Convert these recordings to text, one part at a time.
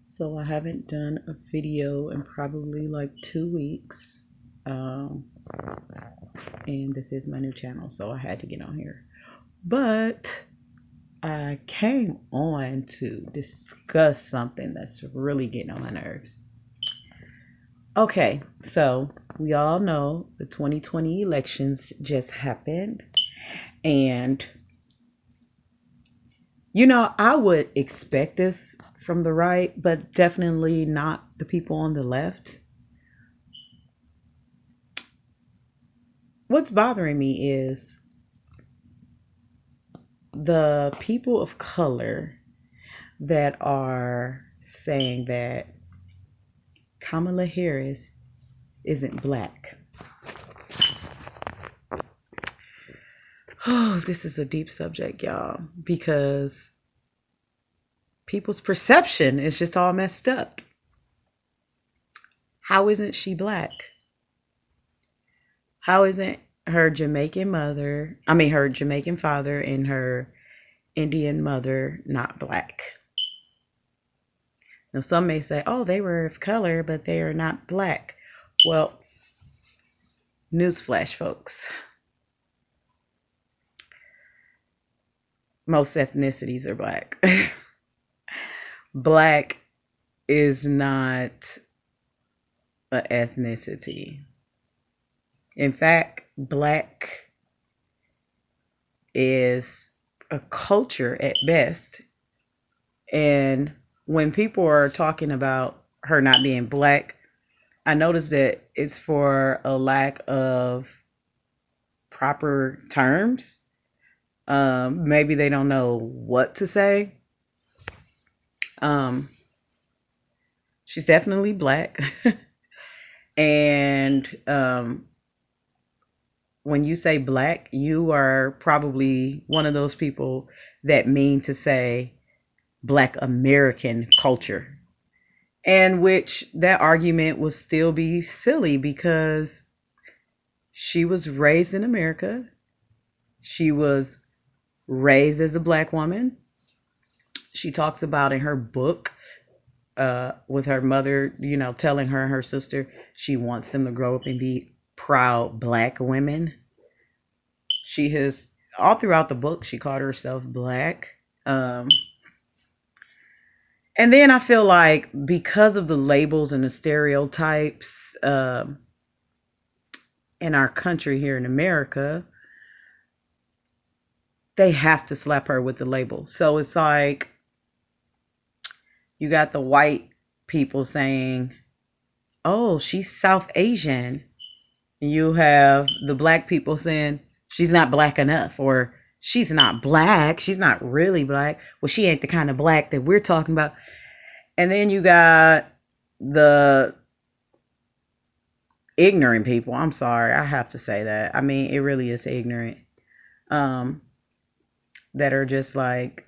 So I haven't done a video in probably like 2 weeks. And this is my new channel, so I had to get on here. But I came on to discuss something that's really getting on my nerves. Okay, so we all know the 2020 elections just happened. And, I would expect this from the right, but definitely not the people on the left. What's bothering me is the people of color that are saying that Kamala Harris isn't black. Oh, this is a deep subject, y'all, because people's perception is just all messed up. How isn't she black? How isn't her Jamaican father and her Indian mother not black? Now, some may say, oh, they were of color, but they are not black. Well, newsflash, folks. Most ethnicities are black. Black is not an ethnicity. In fact, black is a culture at best. And when people are talking about her not being black, I noticed that it's for a lack of proper terms. Maybe they don't know what to say. She's definitely black. And when you say black, you are probably one of those people that mean to say Black American culture. And which that argument would still be silly because she was raised in America. She was raised as a black woman. She talks about in her book with her mother, telling her and her sister she wants them to grow up and be proud black women. She has, all throughout the book, she called herself black. And then I feel like because of the labels and the stereotypes in our country here in America, they have to slap her with the label. So it's like you got the white people saying, oh, she's South Asian. And you have the black people saying she's not black enough, or she's not black. She's not really black. Well, she ain't the kind of black that we're talking about. And then you got the ignorant people. I'm sorry, I have to say that. I mean, it really is ignorant. That are just like,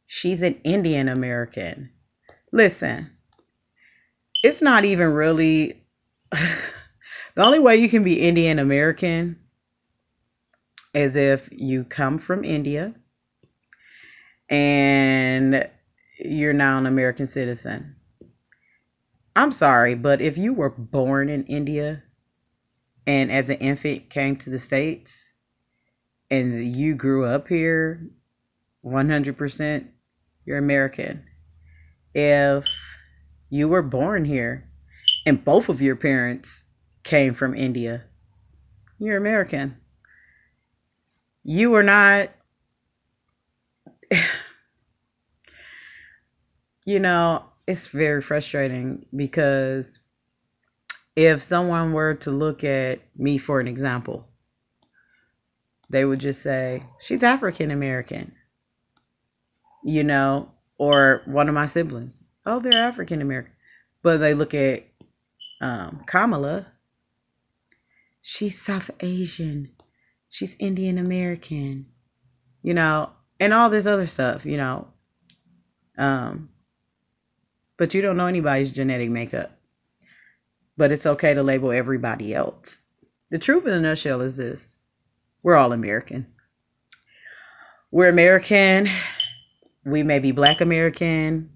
she's an Indian American. Listen, it's not even really the only way you can be Indian American is if you come from India and you're now an American citizen. I'm sorry, but if you were born in India and as an infant came to the States and you grew up here, 100%, you're American. If you were born here and both of your parents came from India, you're American. You are not, it's very frustrating because if someone were to look at me for an example, they would just say, she's African American, or one of my siblings. Oh, they're African American. But they look at Kamala, she's South Asian, she's Indian American, and all this other stuff, but you don't know anybody's genetic makeup. But it's okay to label everybody else. The truth in a nutshell is this: we're all American. We're American. We may be Black American,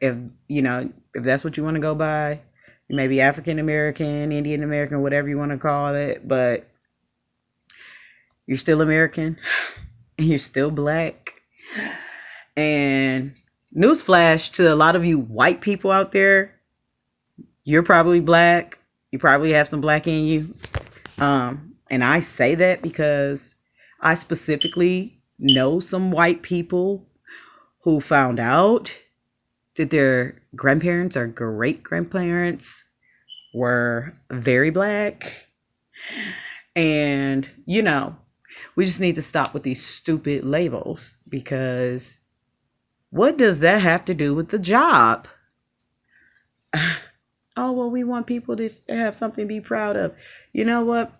if if that's what you want to go by. You may be African American, Indian American, whatever you want to call it, but you're still American and you're still Black. And newsflash to a lot of you white people out there, you're probably Black. You probably have some Black in you. And I say that because I specifically know some white people who found out that their grandparents or great grandparents were very Black. And, we just need to stop with these stupid labels, because what does that have to do with the job? Oh, well, we want people to have something to be proud of. You know what?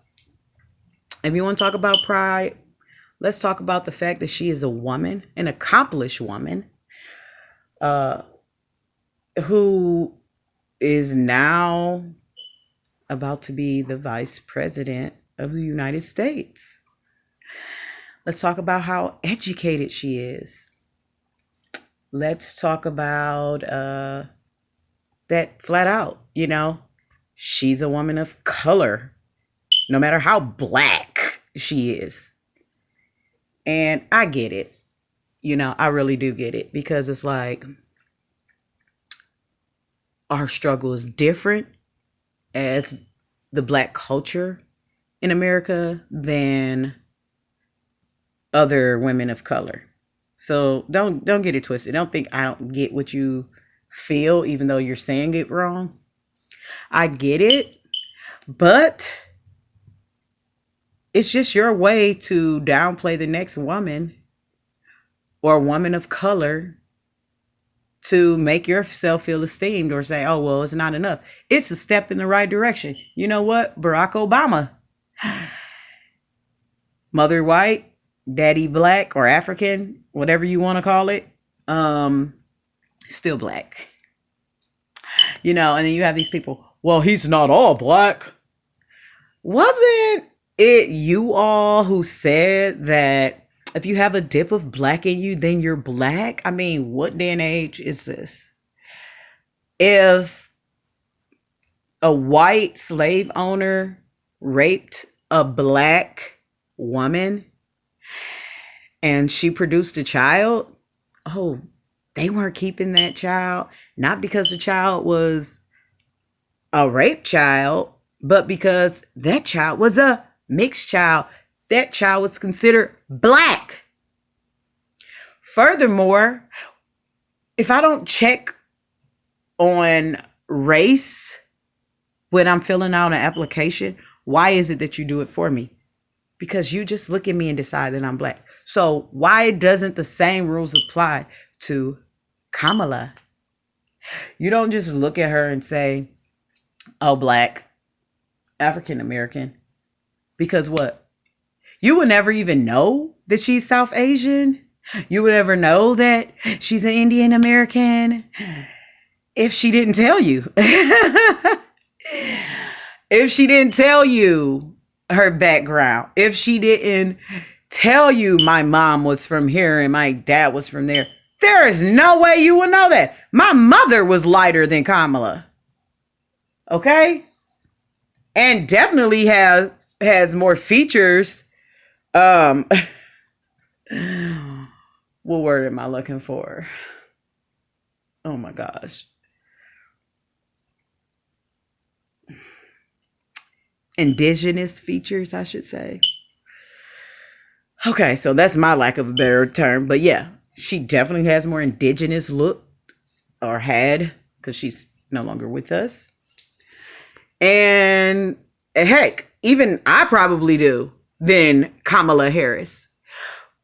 If you want to talk about pride, let's talk about the fact that she is a woman, an accomplished woman, who is now about to be the vice president of the United States. Let's talk about how educated she is. Let's talk about that flat out, she's a woman of color, no matter how Black she is. And I get it. I really do get it, because it's like our struggle is different as the Black culture in America than other women of color. So don't get it twisted. Don't think I don't get what you feel, even though you're saying it wrong. I get it, but it's just your way to downplay the next woman or woman of color to make yourself feel esteemed, or say, oh, well, it's not enough. It's a step in the right direction. You know what? Barack Obama, mother white, daddy Black or African, whatever you want to call it, still Black. And then you have these people, well, he's not all Black. Wasn't it you all who said that if you have a dip of Black in you, then you're Black? I mean, what day and age is this? If a white slave owner raped a Black woman and she produced a child, oh, they weren't keeping that child, not because the child was a rape child, but because that child was a mixed child. That child was considered Black. Furthermore, if I don't check on race when I'm filling out an application, why is it that you do it for me? Because you just look at me and decide that I'm Black. So why doesn't the same rules apply to Kamala? You don't just look at her and say, oh, Black, African American. Because what? You would never even know that she's South Asian. You would never know that she's an Indian American if she didn't tell you. If she didn't tell you her background. If she didn't tell you my mom was from here and my dad was from there. There is no way you would know that. My mother was lighter than Kamala. Okay? And definitely has more features. What word am I looking for? Oh my gosh. Indigenous features, I should say. Okay, so that's my lack of a better term. But yeah, she definitely has more indigenous look, or had, because she's no longer with us. And heck, even I probably do, than Kamala Harris.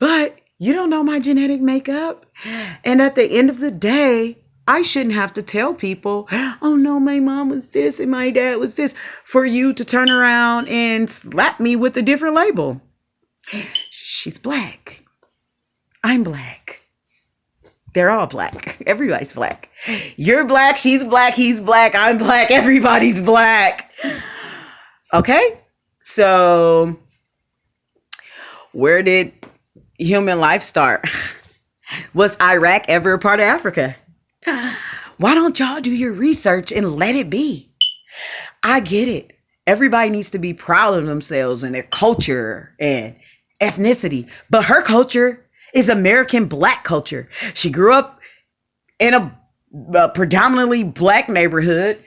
But you don't know my genetic makeup. And at the end of the day, I shouldn't have to tell people, oh no, my mom was this and my dad was this, for you to turn around and slap me with a different label. She's Black. I'm Black. They're all Black. Everybody's Black. You're Black. She's Black. He's Black. I'm Black. Everybody's Black. Okay? So where did human life start? Was Iraq ever a part of Africa? Why don't y'all do your research and let it be? I get it. Everybody needs to be proud of themselves and their culture and ethnicity. But her culture is American Black culture. She grew up in a predominantly Black neighborhood,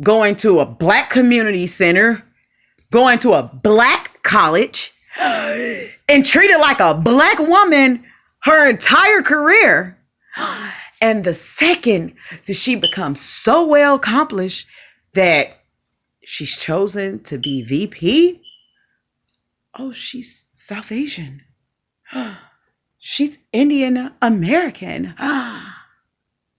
going to a Black community center, going to a Black college, and treated like a Black woman her entire career. And the second that she becomes so well accomplished that she's chosen to be VP, oh, she's South Asian. She's Indian American.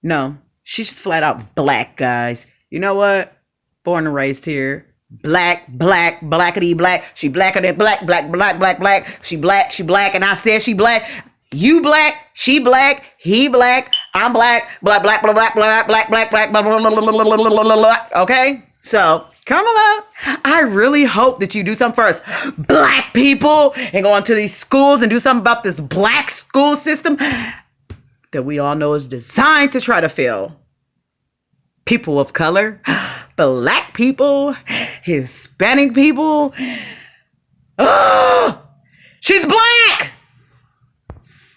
No, she's just flat out Black, guys. You know what? Born and raised here. Black, blackity black. She blacker than black. She black, and I said she black. You black, she black, he black, I'm black, black. Okay? So, Kamala, I really hope that you do something for us Black people and go into these schools and do something about this Black school system that we all know is designed to try to fail people of color, Black people, Hispanic people. Oh, she's Black!